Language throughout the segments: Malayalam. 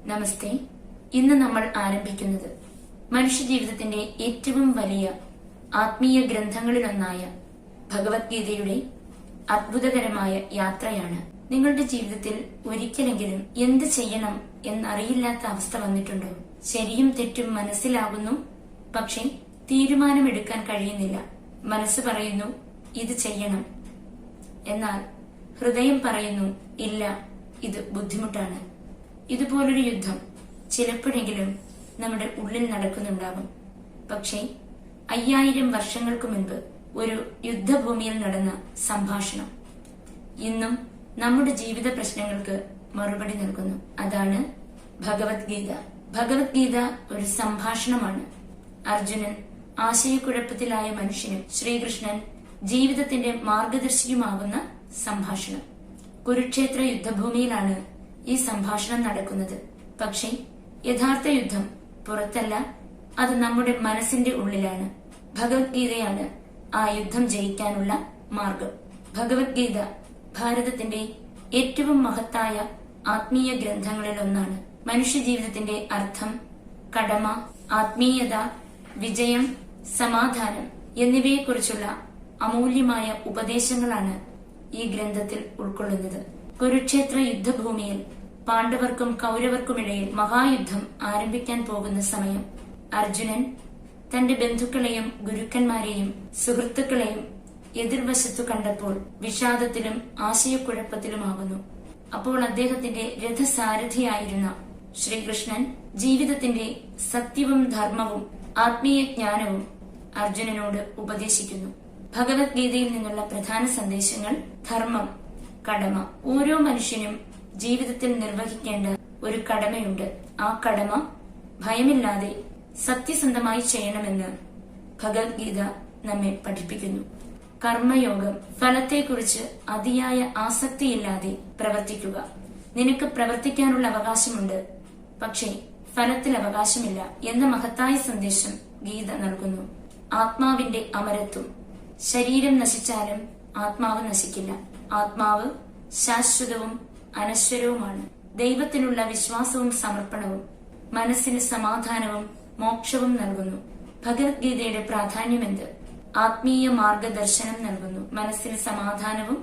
നമസ്തേ. ഇന്ന് നമ്മൾ ആരംഭിക്കുന്നത് മനുഷ്യജീവിതത്തിന്റെ ഏറ്റവും വലിയ ആത്മീയ ഗ്രന്ഥങ്ങളിലൊന്നായ ഭഗവത്ഗീതയുടെ അത്ഭുതകരമായ യാത്രയാണ്. നിങ്ങളുടെ ജീവിതത്തിൽ ഒരിക്കലെങ്കിലും എന്ത് ചെയ്യണം എന്നറിയില്ലാത്ത അവസ്ഥ വന്നിട്ടുണ്ടോ? ശരിയും തെറ്റും മനസ്സിലാകുന്നു, പക്ഷെ തീരുമാനമെടുക്കാൻ കഴിയുന്നില്ല. മനസ്സ് പറയുന്നു ഇത് ചെയ്യണം, എന്നാൽ ഹൃദയം പറയുന്നു ഇല്ല, ഇത് ബുദ്ധിമുട്ടാണ്. ഇതുപോലൊരു യുദ്ധം ചിലപ്പോഴെങ്കിലും നമ്മുടെ ഉള്ളിൽ നടക്കുന്നുണ്ടാകും. പക്ഷേ 5000 വർഷങ്ങൾക്ക് മുൻപ് ഒരു യുദ്ധഭൂമിയിൽ നടന്ന സംഭാഷണം ഇന്നും നമ്മുടെ ജീവിത പ്രശ്നങ്ങൾക്ക് മറുപടി നൽകുന്നു. അതാണ് ഭഗവത്ഗീത. ഭഗവത്ഗീത ഒരു സംഭാഷണമാണ്. അർജുനൻ ആശയക്കുഴപ്പത്തിലായ മനുഷ്യനും ശ്രീകൃഷ്ണൻ ജീവിതത്തിന്റെ മാർഗദർശിയുമാകുന്ന സംഭാഷണം. കുരുക്ഷേത്ര യുദ്ധഭൂമിയിലാണ് ഈ സംഭാഷണം നടക്കുന്നത്. പക്ഷേ യഥാർത്ഥ യുദ്ധം പുറത്തല്ല, അത് നമ്മുടെ മനസ്സിന്റെ ഉള്ളിലാണ്. ഭഗവത്ഗീതയാണ് ആ യുദ്ധം ജയിക്കാനുള്ള മാർഗം. ഭഗവത്ഗീത ഭാരതത്തിന്റെ ഏറ്റവും മഹത്തായ ആത്മീയ ഗ്രന്ഥങ്ങളിൽ ഒന്നാണ്. മനുഷ്യജീവിതത്തിന്റെ അർത്ഥം, കടമ, ആത്മീയത, വിജയം, സമാധാനം എന്നിവയെക്കുറിച്ചുള്ള അമൂല്യമായ ഉപദേശങ്ങളാണ് ഈ ഗ്രന്ഥത്തിൽ ഉൾക്കൊള്ളുന്നത്. കുരുക്ഷേത്ര യുദ്ധഭൂമിയിൽ പാണ്ഡവർക്കും കൗരവർക്കുമിടയിൽ മഹായുദ്ധം ആരംഭിക്കാൻ പോകുന്ന സമയം അർജുനൻ തന്റെ ബന്ധുക്കളെയും ഗുരുക്കന്മാരെയും സുഹൃത്തുക്കളെയും എതിർവശത്തു കണ്ടപ്പോൾ വിഷാദത്തിലും ആശയക്കുഴപ്പത്തിലുമാകുന്നു. അപ്പോൾ അദ്ദേഹത്തിന്റെ രഥസാരഥിയായിരുന്ന ശ്രീകൃഷ്ണൻ ജീവിതത്തിന്റെ സത്യവും ധർമ്മവും ആത്മീയ ജ്ഞാനവും അർജുനനോട് ഉപദേശിക്കുന്നു. ഭഗവത്ഗീതയിൽ നിന്നുള്ള പ്രധാന സന്ദേശങ്ങൾ: ധർമ്മം, കടമ. ഓരോ മനുഷ്യനും ജീവിതത്തിൽ നിർവഹിക്കേണ്ട ഒരു കടമയുണ്ട്. ആ കടമ ഭയമില്ലാതെ സത്യസന്ധമായി ചെയ്യണമെന്ന് ഭഗവത്ഗീത നമ്മെ പഠിപ്പിക്കുന്നു. കർമ്മയോഗം, ഫലത്തെക്കുറിച്ച് അതിയായ ആസക്തിയില്ലാതെ പ്രവർത്തിക്കുക. നിനക്ക് പ്രവർത്തിക്കാനുള്ള അവകാശമുണ്ട്, പക്ഷേ ഫലത്തിൽ അവകാശമില്ല എന്ന മഹത്തായ സന്ദേശം ഗീത നൽകുന്നു. ആത്മാവിന്റെ അമരത്വം. ശരീരം നശിച്ചാലും ആത്മാവ് നശിക്കില്ല. ആത്മാവ് ശാശ്വതവും അനശ്വരവുമാണ്. ദൈവത്തിലുള്ള വിശ്വാസവും സമർപ്പണവും മനസ്സിന് സമാധാനവും മോക്ഷവും നൽകുന്നു. ഭഗവത്ഗീതയുടെ പ്രാധാന്യമെന്ത്? ആത്മീയ മാർഗദർശനം നൽകുന്നു. മനസ്സിന് സമാധാനവും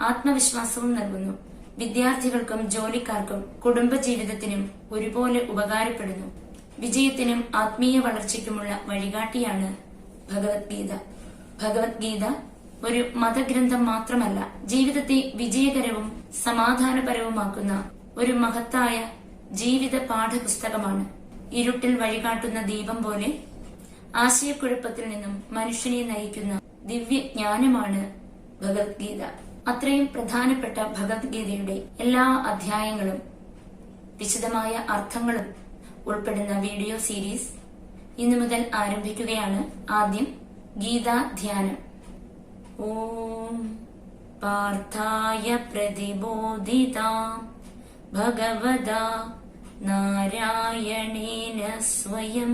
ആത്മവിശ്വാസവും നൽകുന്നു. വിദ്യാർത്ഥികൾക്കും ജോലിക്കാർക്കും കുടുംബജീവിതത്തിനും ഒരുപോലെ ഉപകാരപ്പെടുന്നു. വിജയത്തിനും ആത്മീയ വളർച്ചയ്ക്കുമുള്ള വഴികാട്ടിയാണ് ഭഗവത്ഗീത. ഭഗവത്ഗീത ഒരു മതഗ്രന്ഥം മാത്രമല്ല, ജീവിതത്തെ വിജയകരവും സമാധാനപരവുമാക്കുന്ന ഒരു മഹത്തായ ജീവിത പാഠപുസ്തകമാണ്. ഇരുട്ടിൽ വഴികാട്ടുന്ന ദീപം പോലെ ആശയക്കുഴപ്പത്തിൽ നിന്നും മനുഷ്യനെ നയിക്കുന്ന ദിവ്യജ്ഞാനമാണ് ഭഗവത്ഗീത. അത്രയും പ്രധാനപ്പെട്ട ഭഗവത്ഗീതയുടെ എല്ലാ അധ്യായങ്ങളും വിശദമായ അർത്ഥങ്ങളും ഉൾപ്പെടുന്ന വീഡിയോ സീരീസ് ഇന്നു മുതൽ ആരംഭിക്കുകയാണ്. ആദ്യം ഗീതാ ധ്യാനം. ഓം പാർത്ഥായ പ്രതിബോധിതാം ഭഗവതാ നാരായണേന സ്വയം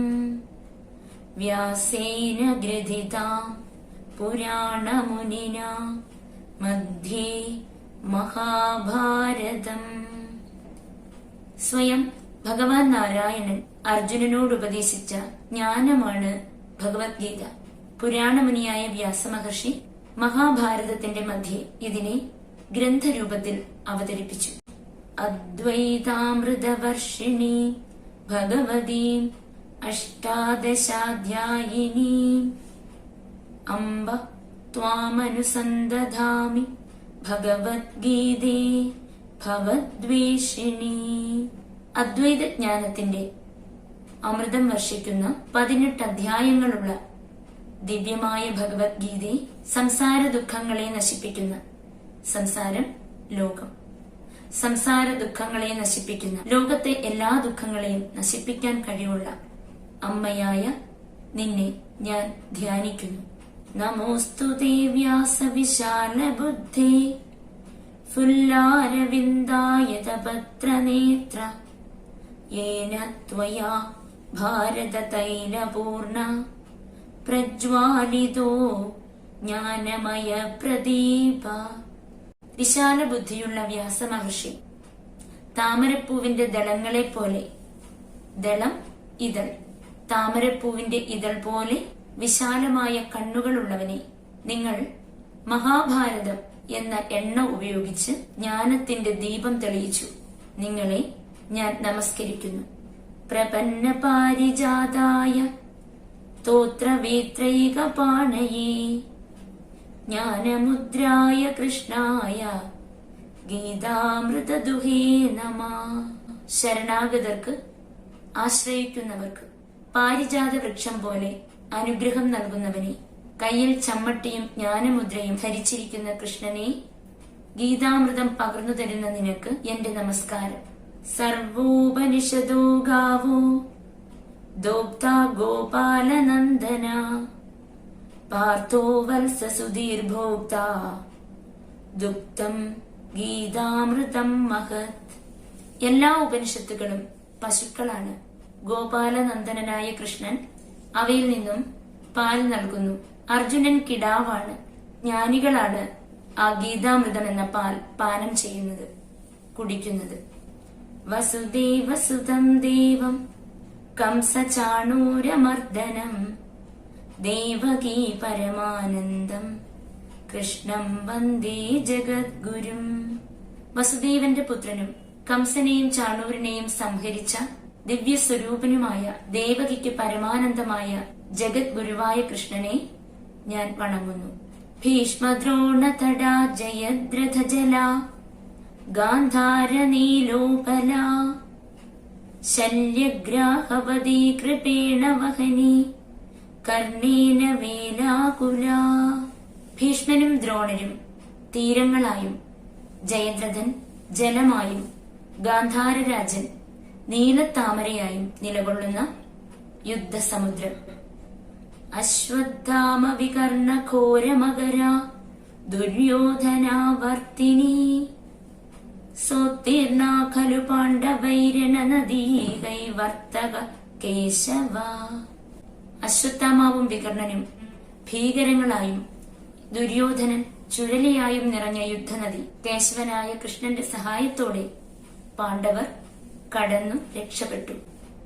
വ്യാസേന ഗ്രഥിതാം പുരാണമുനിനാ മധ്യേ മഹാഭാരതം. സ്വയം ഭഗവാൻ നാരായണൻ അർജുനനോട് ഉപദേശിച്ച ജ്ഞാനമാണ് ഭഗവത്ഗീത. പുരാണമുനിയായ വ്യാസമഹർഷി മഹാഭാരതത്തിന്റെ മധ്യേ ഇതിനെ ഗ്രന്ഥരൂപത്തിൽ അവതരിപ്പിച്ചു. അദ്വൈതാമൃതവർഷിണി ഭഗവതീം അഷ്ടാദശാധ്യായിനി അംബ ത്വാമനുസന്ദധാമി ഭഗവത്ഗീതേ ഭവദ്വേഷിണി. അദ്വൈത ജ്ഞാനത്തിന്റെ അമൃതം വർഷിക്കുന്ന 18 അധ്യായങ്ങളുള്ള ദിവ്യമായ ഭഗവത്ഗീതയെ സംസാര ദുഃഖങ്ങളെ നശിപ്പിക്കുന്ന, സംസാരം ലോകം, സംസാര ദുഃഖങ്ങളെ നശിപ്പിക്കുന്ന, ലോകത്തെ എല്ലാ ദുഃഖങ്ങളെയും നശിപ്പിക്കാൻ കഴിവുള്ള അമ്മയായ നിന്നെ ഞാൻ ധ്യാനിക്കുന്നു. നമോസ്തുതേ വ്യാസ വിശാല ബുദ്ധേ ഫുല്ലാരവിന്ദായതപത്രനേത്ര യേന ത്വയാ ഭാരതതൈലപൂർണ പ്രജ്വാലിതോ ജ്ഞാനമയ പ്രദീപ. വിശാല ബുദ്ധിയുള്ള വ്യാസമഹർഷി താമരപ്പൂവിന്റെ ദളങ്ങളെ പോലെ, ദളം ഇതൾ, താമരപ്പൂവിന്റെ ഇതൾ പോലെ വിശാലമായ കണ്ണുകളുള്ളവനെ, നിങ്ങൾ മഹാഭാരതം എന്ന എണ്ണ ഉപയോഗിച്ച് ജ്ഞാനത്തിന്റെ ദീപം തെളിയിച്ചു. നിങ്ങളെ ഞാൻ നമസ്കരിക്കുന്നു. പ്രപന്ന പാരിജാതായ സ്തോത്രവേത്രൈകപാണയേ ജ്ഞാനമുദ്രായ കൃഷ്ണായ ഗീതാമൃതദുഹേ നമഃ. ശരണാഗതർക്ക്, ആശ്രയിക്കുന്നവർക്ക് പാരിജാത വൃക്ഷം പോലെ അനുഗ്രഹം നൽകുന്നവനെ, കയ്യിൽ ചമ്മട്ടിയും ജ്ഞാനമുദ്രയും ധരിച്ചിരിക്കുന്ന കൃഷ്ണനെ, ഗീതാമൃതം പകർന്നു തരുന്ന നിനക്ക് എന്റെ നമസ്കാരം. സർവോപനിഷദോ ഗാവോ ദോക്ത ഗോപാലനന്ദന പാർത്ഥോ വത്സ സുധീർഭോക്ത ദുക്തം ഗീതാമൃതം മഹത്. എല്ലാ ഉപനിഷത്തുകളും പശുക്കളാണ്. ഗോപാലനന്ദനായ കൃഷ്ണൻ അവയിൽ നിന്നും പാൽ നൽകുന്നു. അർജുനൻ കിടാവാണ്. ജ്ഞാനികളാണ് ആ ഗീതാമൃതം എന്ന പാൽ പാനം ചെയ്യുന്നത്, കുടിക്കുന്നത്. വസുദേവസുതം ദേവം കംസചാണൂരമർദ്ദനം ദേവകീ പരമാനന്ദം കൃഷ്ണം വന്ദേ ജഗദ്ഗുരും. വസുദേവന്റെ പുത്രനും കംസനെയും ചാണൂരിനെയും സംഹരിച്ച ദിവ്യസ്വരൂപനുമായ ദേവകിക്ക് പരമാനന്ദമായ ജഗദ്ഗുരുവായ കൃഷ്ണനെ ഞാൻ വണങ്ങുന്നു. ഭീഷ്മദ്രോണ തടാ ജയദ്രഥജല ഗാന്ധാര നീലോപല ശല്യഗ്രാഹവതി കൃപേണ വഹനി കർണേന വേലാകുല. ഭീഷ്മനും ദ്രോണരും തീരങ്ങളായും, ജയദ്രഥൻ ജലമായും, ഗാന്ധാരരാജൻ നീലത്താമരയായും നിലകൊള്ളുന്ന യുദ്ധസമുദ്രം. അശ്വത്ഥാമ വികർണ ഘോരമകര ദുര്യോധനാവർത്തിനി സോത്തീർണ ഖലു പാണ്ഡവൈരണ നദീ കൈവർത്തക കേശവ. അശ്വത്ഥാമാവും വികർണനും ഭീകരങ്ങളായും, ദുര്യോധനൻ ചുഴലിയായും നിറഞ്ഞ യുദ്ധനദി കേശവനായ കൃഷ്ണന്റെ സഹായത്തോടെ പാണ്ഡവർ കടന്നു രക്ഷപ്പെട്ടു.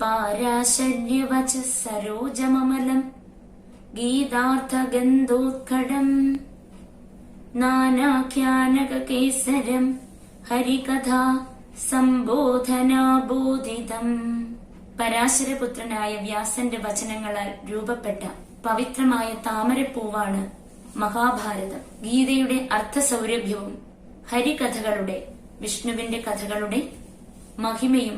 പാരാശര്യവച സരോജമമലം ഗീതാർത്ഥഗന്ധോത്കടം നാനാഖ്യാനക കേസരം ഹരികഥാ സംബോധനാബോധിതം. പരാശരപുത്രനായ വ്യാസന്റെ വചനങ്ങളാൽ രൂപപ്പെട്ട പവിത്രമായ താമരപ്പൂവാണ് മഹാഭാരതം. ഗീതയുടെ അർത്ഥസൗരഭ്യവും ഹരികഥകളുടെ, വിഷ്ണുവിന്റെ കഥകളുടെ മഹിമയും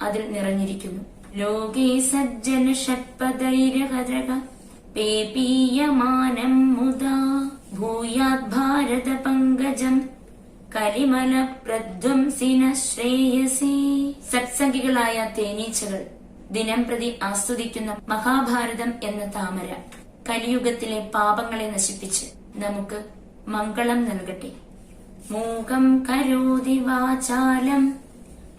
അതിൽ നിറഞ്ഞിരിക്കുന്നു. ലോകേ സജ്ജന ഷഡ്പദൈരഹദ്രക പേപീയമാനം മുദാ ഭൂയാത് ഭാരത പങ്കജം കലിമല പ്രധ്വംസിന ശ്രേയസി. സത്സംഗികളായ തേനീച്ചകൾ ദിനം പ്രതി ആസ്വദിക്കുന്ന മഹാഭാരതം എന്ന താമര കലിയുഗത്തിലെ പാപങ്ങളെ നശിപ്പിച്ച് നമുക്ക് മംഗളം നൽകട്ടെ. മൂകം കരോതി വാചാലം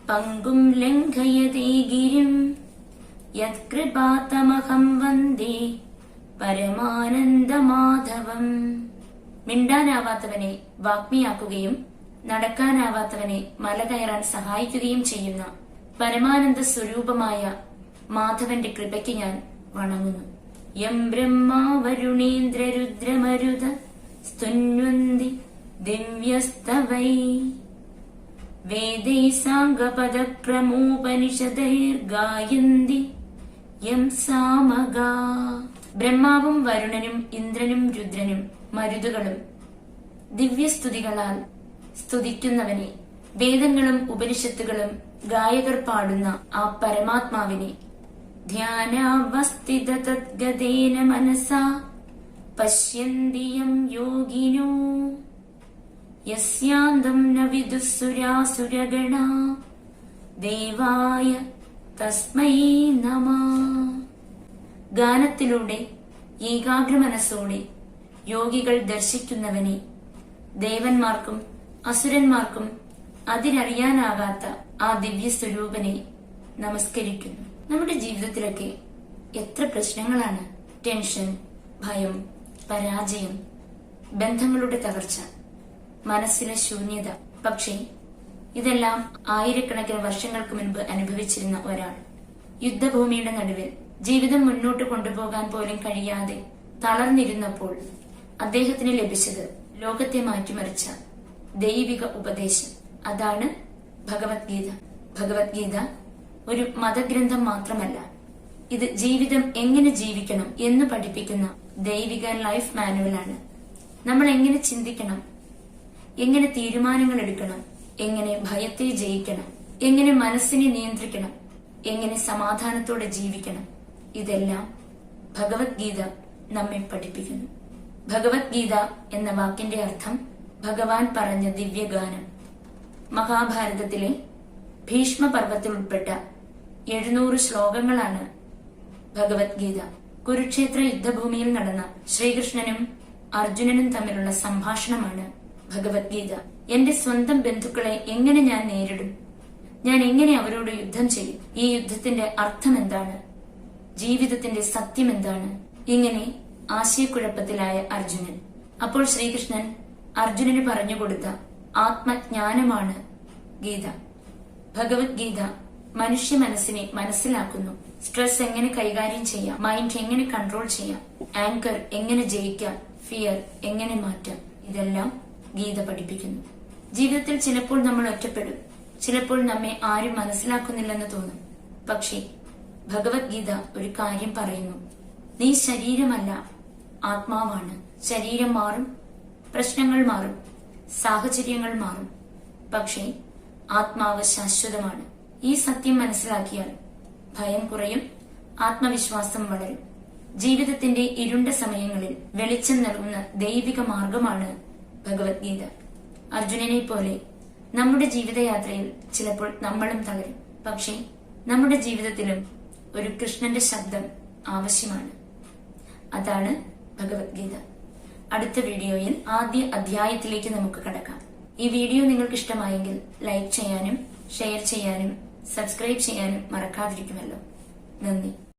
പങ്കും ലംഘയതേ ഗിരിം യത്കൃപാതമഹം വന്ദേ പരമാനന്ദമാധവം. മിണ്ടാനാവാത്തവനെ വാഗ്മിയാക്കുകയും നടക്കാനാവാത്തവനെ മല കയറാൻ സഹായിക്കുകയും ചെയ്യുന്ന പരമാനന്ദ സ്വരൂപമായ മാധവന്റെ കൃപയ്ക്ക് ഞാൻ വണങ്ങുന്നു. യം ബ്രഹ്മാ വരുണേന്ദ്ര രുദ്രമരുത സ്തുന്വന്തി ദിവ്യസ്തവൈ വേദൈ സാംഗപദക്രമോപനിഷദൈർഗായന്തി യം സാമഗാ. ബ്രഹ്മാവും വരുണനും ഇന്ദ്രനും രുദ്രനും മരുതുകളും ദിവ്യസ്തുതികളാൽ സ്തുതിക്കുന്നവനെ, വേദങ്ങളും ഉപനിഷത്തുകളും ഗായകർ പാടുന്ന ആ പരമാത്മാവിനെ ധ്യാനാവസ്ഥിത തദ്ഗതേന മനസാ പശ്യന്തിയം യോഗിനോ യസ്യാന്തം ന വിദുസുരാസുരഗണാ ദേവായ തസ്മൈ നമഃ. ഗാനത്തിലൂടെ ഏകാഗ്രമനസ്സോടെ യോഗികൾ ദർശിക്കുന്നവനെ, ദേവന്മാർക്കും അസുരന്മാർക്കും അതിരറിയാനാകാത്ത ആ ദിവ്യസ്വരൂപനെ നമസ്കരിക്കുന്നു. നമ്മുടെ ജീവിതത്തിലൊക്കെ എത്ര പ്രശ്നങ്ങളാണ്. ടെൻഷൻ, ഭയം, പരാജയം, ബന്ധങ്ങളുടെ തകർച്ച, മനസ്സിലെ ശൂന്യത. പക്ഷേ ഇതെല്ലാം ആയിരക്കണക്കിന് വർഷങ്ങൾക്ക് മുൻപ് അനുഭവിച്ചിരുന്ന ഒരാൾ. യുദ്ധഭൂമിയുടെ നടുവിൽ ജീവിതം മുന്നോട്ട് കൊണ്ടുപോകാൻ പോലും കഴിയാതെ തളർന്നിരുന്നപ്പോൾ അദ്ദേഹത്തിന് ലഭിച്ചത് ലോകത്തെ മാറ്റിമറിച്ച ദൈവിക ഉപദേശം. അതാണ് ഭഗവത്ഗീത. ഭഗവത്ഗീത ഒരു മതഗ്രന്ഥം മാത്രമല്ല, ഇത് ജീവിതം എങ്ങനെ ജീവിക്കണം എന്ന് പഠിപ്പിക്കുന്ന ദൈവിക ലൈഫ് മാനുവലാണ്. നമ്മൾ എങ്ങനെ ചിന്തിക്കണം, എങ്ങനെ തീരുമാനങ്ങൾ എടുക്കണം, എങ്ങനെ ഭയത്തെ ജയിക്കണം, എങ്ങനെ മനസ്സിനെ നിയന്ത്രിക്കണം, എങ്ങനെ സമാധാനത്തോടെ ജീവിക്കണം, ഇതെല്ലാം ഭഗവത്ഗീത നമ്മെ പഠിപ്പിക്കുന്നു. ഭഗവത്ഗീത എന്ന വാക്കിന്റെ അർത്ഥം ഭഗവാൻ പറഞ്ഞ ദിവ്യഗാനം. മഹാഭാരതത്തിലെ ഭീഷ്മപർവത്തിൽ ഉൾപ്പെട്ട 700 ശ്ലോകങ്ങളാണ് ഭഗവത്ഗീത. കുരുക്ഷേത്ര യുദ്ധഭൂമിയിൽ നടന്ന ശ്രീകൃഷ്ണനും അർജുനനും തമ്മിലുള്ള സംഭാഷണമാണ് ഭഗവത്ഗീത. എന്റെ സ്വന്തം ബന്ധുക്കളെ എങ്ങനെ ഞാൻ നേരിടും? ഞാൻ എങ്ങനെ അവരോട് യുദ്ധം ചെയ്യും? ഈ യുദ്ധത്തിന്റെ അർത്ഥം എന്താണ്? ജീവിതത്തിന്റെ സത്യം എന്താണ്? ഇങ്ങനെ ആശയക്കുഴപ്പത്തിലായ അർജുനൻ. അപ്പോൾ ശ്രീകൃഷ്ണൻ അർജുനന് പറഞ്ഞുകൊടുത്ത ആത്മജ്ഞാനമാണ് ഗീത. ഭഗവത്ഗീത മനുഷ്യ മനസ്സിനെ മനസ്സിലാക്കുന്നു. സ്ട്രെസ് എങ്ങനെ കൈകാര്യം ചെയ്യാം, മൈൻഡ് എങ്ങനെ കൺട്രോൾ ചെയ്യാം, ആങ്കർ എങ്ങനെ ജയിക്കാം, ഫിയർ എങ്ങനെ മാറ്റാം, ഇതെല്ലാം ഗീത പഠിപ്പിക്കുന്നു. ജീവിതത്തിൽ ചിലപ്പോൾ നമ്മൾ ഒറ്റപ്പെടും, ചിലപ്പോൾ നമ്മെ ആരും മനസ്സിലാക്കുന്നില്ലെന്ന് തോന്നും. പക്ഷേ ഭഗവത്ഗീത ഒരു കാര്യം പറയുന്നു: നീ ശരീരമല്ല, ആത്മാവാണ്. ശരീരം മാറും, പ്രശ്നങ്ങൾ മാറും, സാഹചര്യങ്ങൾ മാറും, പക്ഷേ ആത്മാവ് ശാശ്വതമാണ്. ഈ സത്യം മനസ്സിലാക്കിയാൽ ഭയം കുറയും, ആത്മവിശ്വാസം വളരും. ജീവിതത്തിന്റെ ഇരുണ്ട സമയങ്ങളിൽ വെളിച്ചം നൽകുന്ന ദൈവിക മാർഗമാണ് ഭഗവത്ഗീത. അർജുനനെ പോലെ നമ്മുടെ ജീവിതയാത്രയിൽ ചിലപ്പോൾ നമ്മളും തളരും. പക്ഷേ നമ്മുടെ ജീവിതത്തിലും ഒരു കൃഷ്ണന്റെ ശബ്ദം ആവശ്യമാണ്. അതാണ് ഭഗവത്ഗീത. അടുത്ത വീഡിയോയിൽ ആദ്യ അധ്യായത്തിലേക്ക് നമുക്ക് കടക്കാം. ഈ വീഡിയോ നിങ്ങൾക്ക് ഇഷ്ടമായെങ്കിൽ ലൈക്ക് ചെയ്യാനും ഷെയർ ചെയ്യാനും സബ്സ്ക്രൈബ് ചെയ്യാനും മറക്കാതിരിക്കുമല്ലോ. നന്ദി.